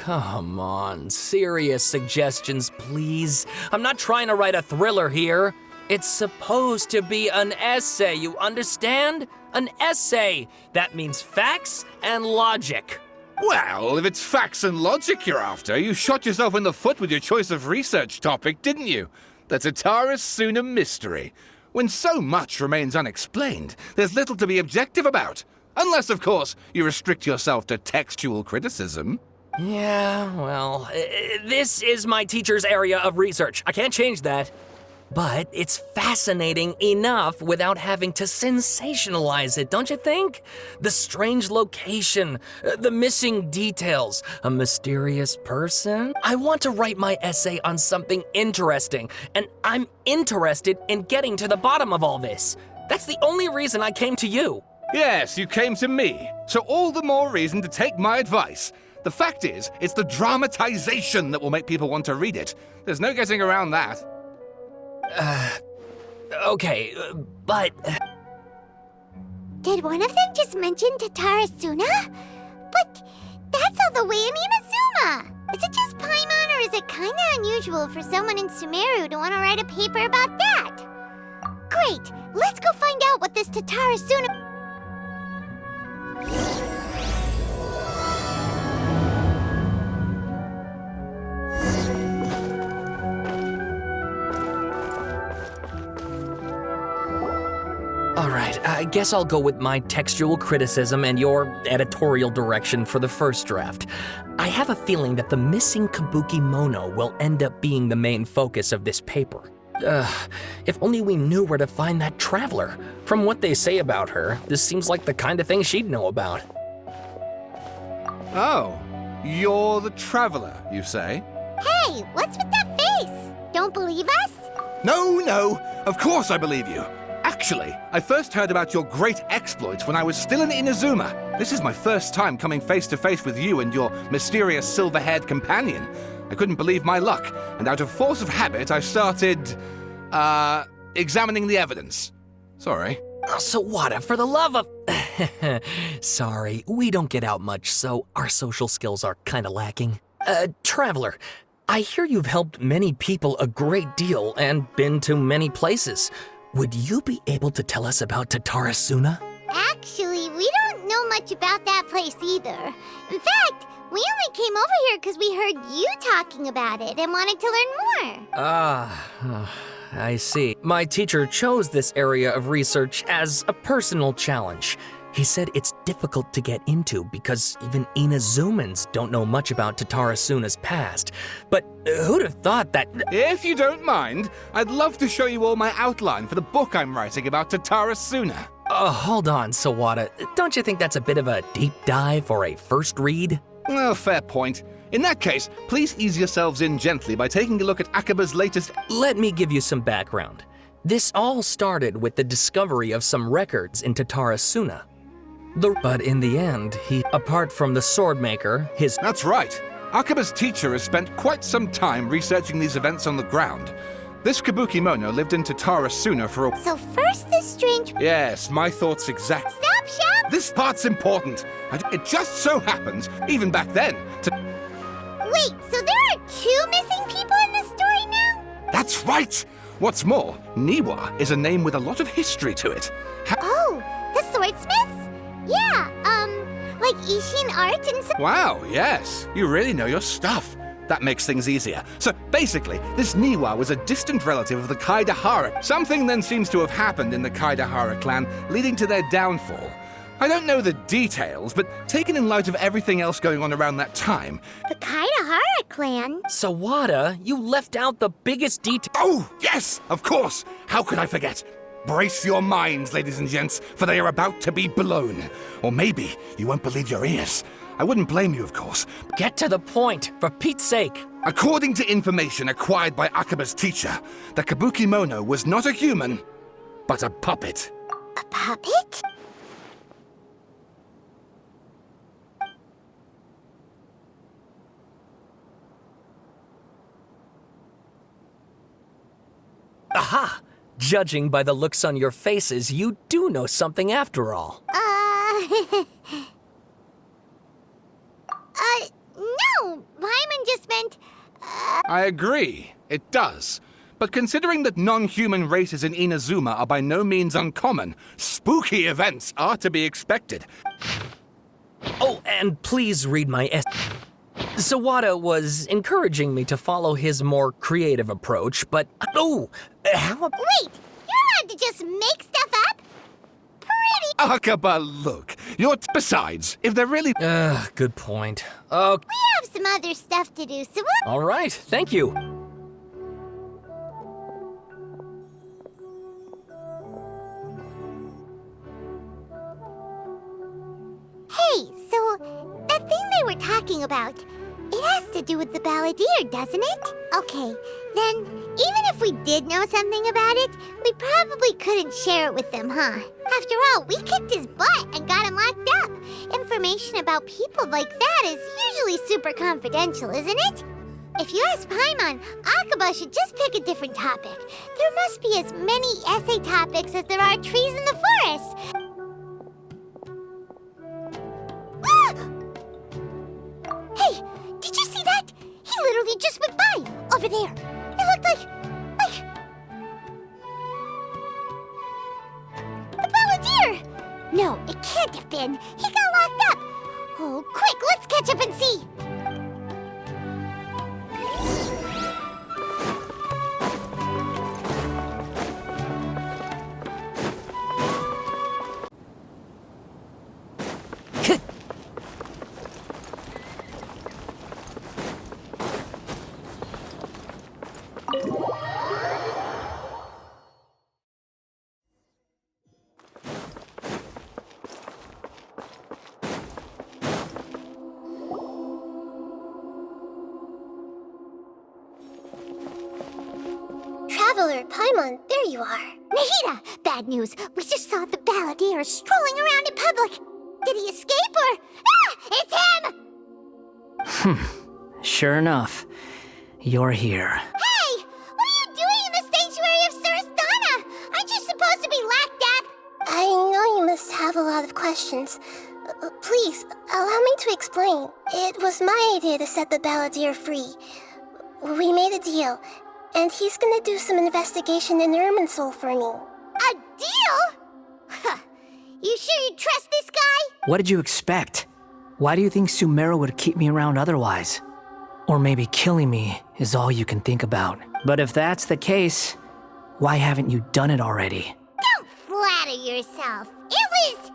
Come on, serious suggestions, please. I'm not trying to write a thriller here. It's supposed to be an essay, you understand? An essay. That means facts and logic. Well, if it's facts and logic you're after, you shot yourself in the foot with your choice of research topic, didn't you? The Tatara Suna mystery. When so much remains unexplained, there's little to be objective about. Unless, of course, you restrict yourself to textual criticism. Yeah, well, this is my teacher's area of research. I can't change that. But it's fascinating enough without having to sensationalize it, don't you think? The strange location, the missing details, a mysterious person. I want to write my essay on something interesting, and I'm interested in getting to the bottom of all this. That's the only reason I came to you. Yes, you came to me, so all the more reason to take my advice. The fact is, it's the dramatization that will make people want to read it. There's no getting around that. Okay, but... Did one of them just mention Tatara Suna? But that's all the way in Inazuma! Is it just Paimon, or is it kinda unusual for someone in Sumeru to want to write a paper about that? Great! Let's go find out what this Tatara Suna... Alright, I guess I'll go with my textual criticism and your editorial direction for the first draft. I have a feeling that the missing Kabuki Mono will end up being the main focus of this paper. If only we knew where to find that traveler. From what they say about her, this seems like the kind of thing she'd know about. Oh, you're the traveler, you say? Hey, what's with that face? Don't believe us? No, of course I believe you. Actually, I first heard about your great exploits when I was still in Inazuma. This is my first time coming face to face with you and your mysterious silver-haired companion. I couldn't believe my luck, and out of force of habit, I started, examining the evidence. Sorry. Sawada, for the love of... Sorry, we don't get out much, so our social skills are kinda lacking. Traveler, I hear you've helped many people a great deal and been to many places. Would you be able to tell us about Tatara Suna? Actually, we don't know much about that place either. In fact, we only came over here because we heard you talking about it and wanted to learn more. I see. My teacher chose this area of research as a personal challenge. He said it's difficult to get into because even Inazumans don't know much about Tatara Suna's past. But who'd have thought that... If you don't mind, I'd love to show you all my outline for the book I'm writing about Tatara Suna. Hold on, Sawada. Don't you think that's a bit of a deep dive for a first read? Well, fair point. In that case, please ease yourselves in gently by taking a look at Akaba's latest... Let me give you some background. This all started with the discovery of some records in Tatara Suna. But in the end, apart from the swordmaker, his... That's right. Akaba's teacher has spent quite some time researching these events on the ground. This Kabuki Mono lived in Tatara Suna for a... So first this strange... Yes, my thoughts exact... Stop, Shep! This part's important. It just so happens, even back then, Wait, so there are two missing people in this story now? That's right! What's more, Niwa is a name with a lot of history to it. Oh, the swordsmiths? Yeah, like Ishin art and so... Wow, yes. You really know your stuff. That makes things easier. So, basically, this Niwa was a distant relative of the Kaidahara. Something then seems to have happened in the Kaidahara clan, leading to their downfall. I don't know the details, but taken in light of everything else going on around that time... The Kaidahara clan? Sawada, you left out the biggest detail... Oh, yes, of course! How could I forget? Brace your minds, ladies and gents, for they are about to be blown. Or maybe you won't believe your ears. I wouldn't blame you, of course. Get to the point, for Pete's sake. According to information acquired by Akaba's teacher, the Kabuki Mono was not a human, but a puppet. A puppet? Aha! Judging by the looks on your faces, you do know something after all. No! Paimon just meant, I agree, it does. But considering that non-human races in Inazuma are by no means uncommon, spooky events are to be expected. Oh, and please read my Sawada was encouraging me to follow his more creative approach, but... Oh! How about... Wait! You're allowed to just make stuff up? Pretty... Akaba, look. Besides, if they're really... good point. Okay. We have some other stuff to do, so we'll... All right, thank you. Hey, so that thing they were talking about, it has to do with the balladeer, doesn't it? Okay, then even if we did know something about it, we probably couldn't share it with them, huh? After all, we kicked his butt and got him locked up. Information about people like that is usually super confidential, isn't it? If you ask Paimon, Akaba should just pick a different topic. There must be as many essay topics as there are trees in the forest. Hey, did you see that? He literally just went by, over there. It looked like... the balladeer! No, it can't have been. He got locked up. Oh, quick, let's catch up and see. Traveler, Paimon, there you are. Nahida! Bad news. We just saw the balladeer strolling around in public. Did he escape or... Ah! It's him! Sure enough, you're here. Hey! What are you doing in the sanctuary of Surasthana? Aren't you supposed to be locked up? I know you must have a lot of questions. Please, allow me to explain. It was my idea to set the balladeer free. We made a deal. And he's gonna do some investigation in Irminsul for me. A deal? Huh. You sure you trust this guy? What did you expect? Why do you think Sumeru would keep me around otherwise? Or maybe killing me is all you can think about. But if that's the case, why haven't you done it already? Don't flatter yourself. It was...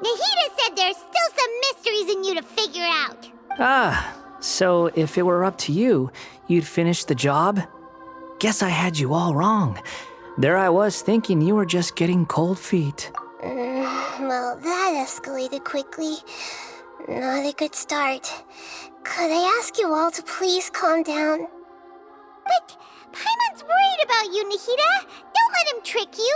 Nahida said there's still some mysteries in you to figure out. Ah, so if it were up to you, you'd finish the job? Guess I had you all wrong. There I was thinking you were just getting cold feet. Well, that escalated quickly. Not a good start. Could I ask you all to please calm down? But Paimon's worried about you, Nahida. Don't let him trick you.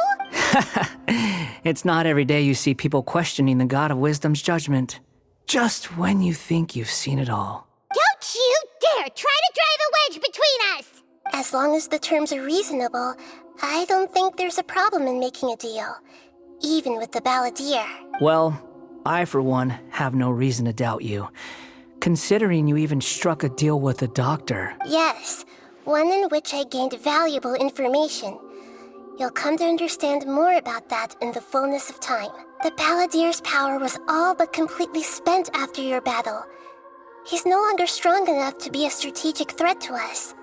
It's not every day you see people questioning the God of Wisdom's judgment. Just when you think you've seen it all. Don't you dare try to drive a wedge between us! As long as the terms are reasonable, I don't think there's a problem in making a deal. Even with the balladeer. Well, I for one have no reason to doubt you. Considering you even struck a deal with the doctor. Yes, one in which I gained valuable information. You'll come to understand more about that in the fullness of time. The balladeer's power was all but completely spent after your battle. He's no longer strong enough to be a strategic threat to us.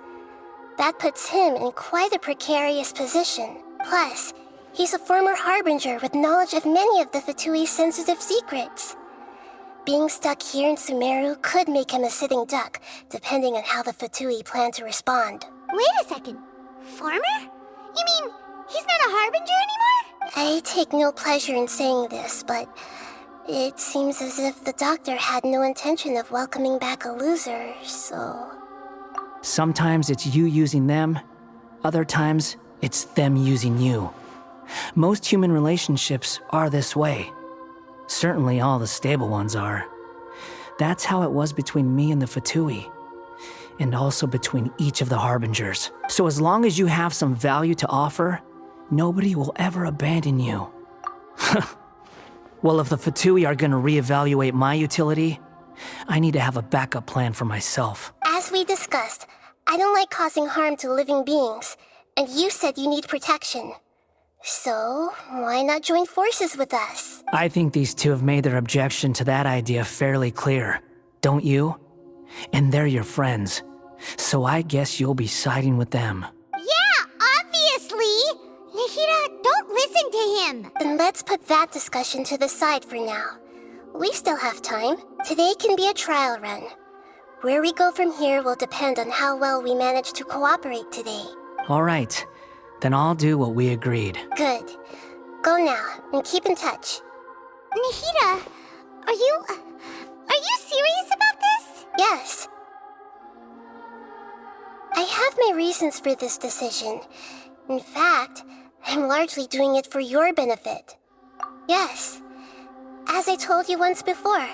That puts him in quite a precarious position. Plus, he's a former harbinger with knowledge of many of the Fatui's sensitive secrets. Being stuck here in Sumeru could make him a sitting duck, depending on how the Fatui plan to respond. Wait a second. Farmer? You mean, he's not a Harbinger anymore? I take no pleasure in saying this, but it seems as if the doctor had no intention of welcoming back a loser, so... Sometimes it's you using them, other times it's them using you. Most human relationships are this way. Certainly all the stable ones are. That's how it was between me and the Fatui, and also between each of the Harbingers. So as long as you have some value to offer, nobody will ever abandon you. Well, if the Fatui are gonna reevaluate my utility, I need to have a backup plan for myself. As we discussed, I don't like causing harm to living beings, and you said you need protection. So, why not join forces with us? I think these two have made their objection to that idea fairly clear, don't you? And they're your friends, so I guess you'll be siding with them. Yeah, obviously! Nahida, don't listen to him! Then let's put that discussion to the side for now. We still have time. Today can be a trial run. Where we go from here will depend on how well we manage to cooperate today. All right, then I'll do what we agreed. Good. Go now, and keep in touch. Nahida, are you serious about this? Yes. I have my reasons for this decision. In fact, I'm largely doing it for your benefit. Yes. As I told you once before,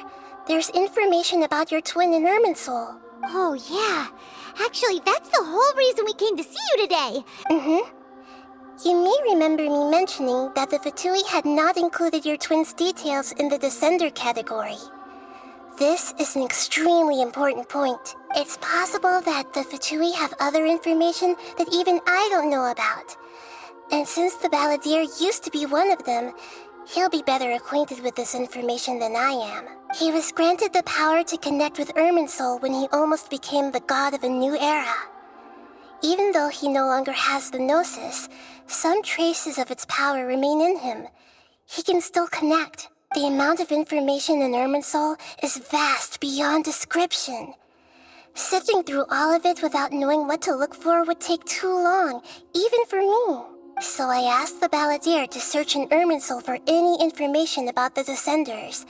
there's information about your twin in Irminsul. Oh, yeah. Actually, that's the whole reason we came to see you today. You may remember me mentioning that the Fatui had not included your twin's details in the Descender category. This is an extremely important point. It's possible that the Fatui have other information that even I don't know about. And since the Balladeer used to be one of them, he'll be better acquainted with this information than I am. He was granted the power to connect with Irminsul when he almost became the god of a new era. Even though he no longer has the Gnosis, some traces of its power remain in him. He can still connect. The amount of information in Irminsul is vast beyond description. Sifting through all of it without knowing what to look for would take too long, even for me. So I asked the Balladeer to search in Irminsul for any information about the Descenders.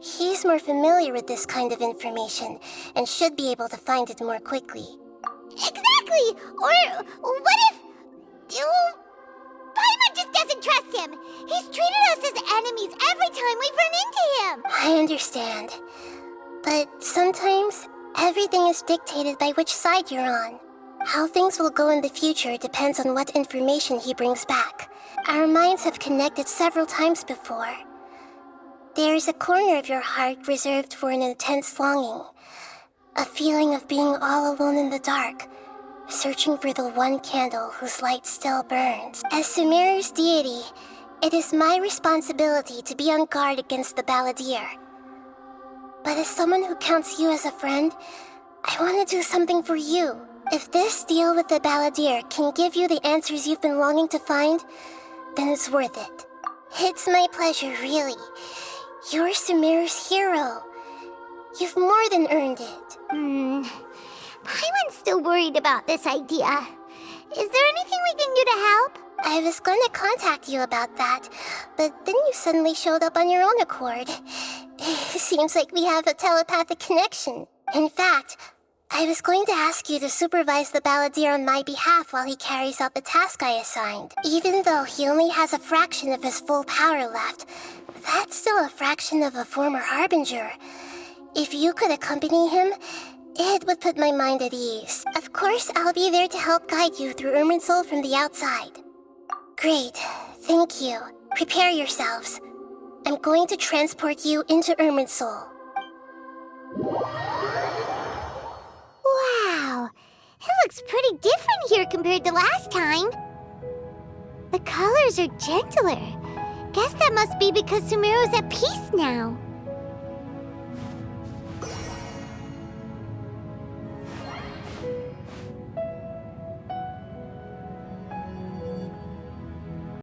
He's more familiar with this kind of information, and should be able to find it more quickly. Exactly! Or what if... Paimon just doesn't trust him! He's treated us as enemies every time we've run into him! I understand. But sometimes, everything is dictated by which side you're on. How things will go in the future depends on what information he brings back. Our minds have connected several times before. There is a corner of your heart reserved for an intense longing. A feeling of being all alone in the dark, searching for the one candle whose light still burns. As Sumeru's deity, it is my responsibility to be on guard against the Balladeer. But as someone who counts you as a friend, I want to do something for you. If this deal with the Balladeer can give you the answers you've been longing to find, then it's worth it. It's my pleasure, really. You're Sumeru's hero. You've more than earned it. Paimon's still worried about this idea. Is there anything we can do to help? I was going to contact you about that, but then you suddenly showed up on your own accord. It seems like we have a telepathic connection. In fact, I was going to ask you to supervise the Balladeer on my behalf while he carries out the task I assigned. Even though he only has a fraction of his full power left, that's still a fraction of a former Harbinger. If you could accompany him, it would put my mind at ease. Of course, I'll be there to help guide you through Irminsul from the outside. Great. Thank you. Prepare yourselves. I'm going to transport you into Irminsul. Wow, it looks pretty different here compared to last time. The colors are gentler. Guess that must be because Sumeru's at peace now.